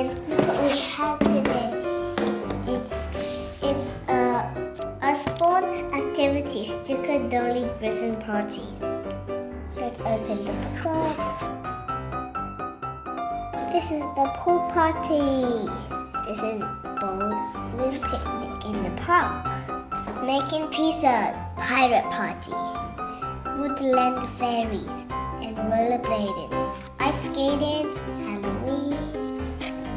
And look what we have today. It's Usborne activity sticker Dolly Dressing parties. Let's open the book up. This is the pool party. This is bowling picnic in the park. Making pizza, pirate party. Woodland fairies and rollerblading. Ice skating, Halloween.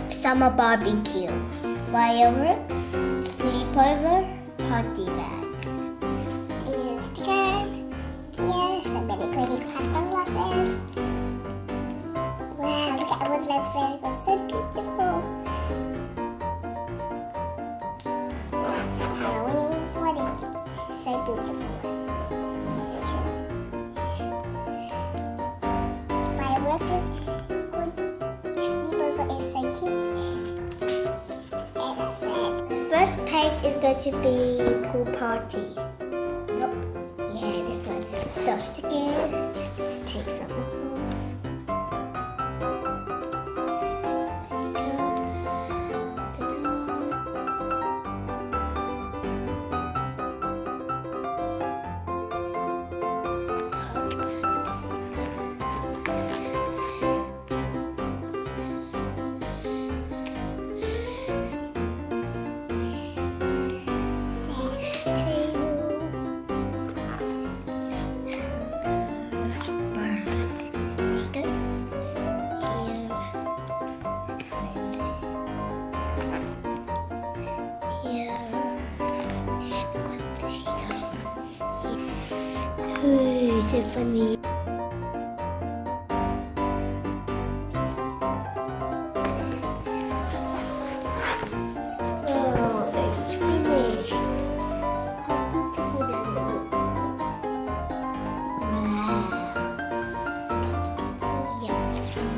Summer barbecue. Fireworks, sleepover, party bags. These are stickers. Here, some really pretty craft sunglasses. Wow, look at woodland fairy, that's so beautiful. Halloween, what is it? So beautiful. Fireworks is good. Your sleepover is so cute. And that's it. The first page is going to be pool party. Nope. Yeah, this one. Stop sticking. Let's take some off. Symphony. Oh, it's finished. How beautiful does it look? Wow. Yeah, this one.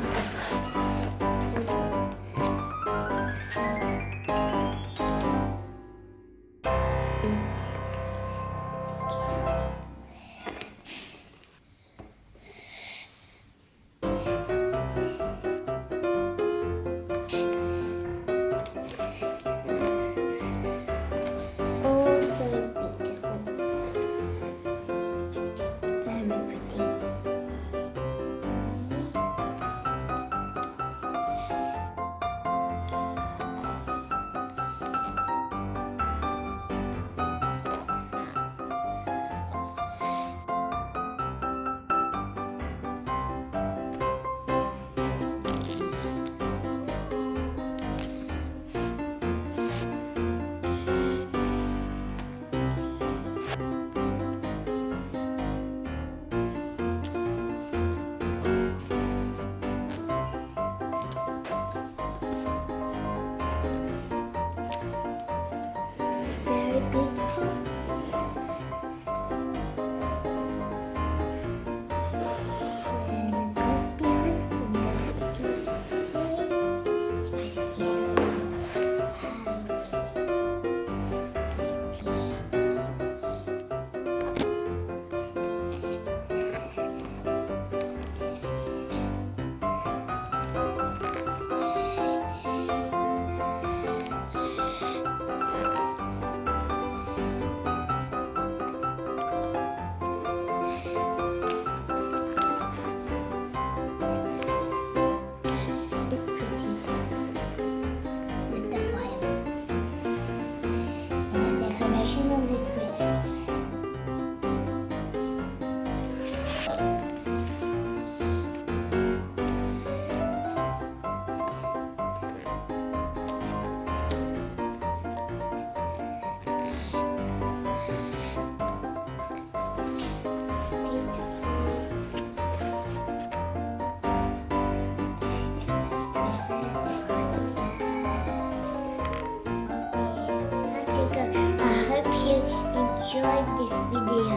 Enjoyed this video.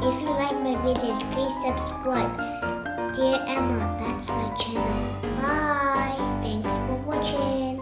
If you like my videos, please subscribe. Dear Emma, that's my channel. Bye. Thanks for watching.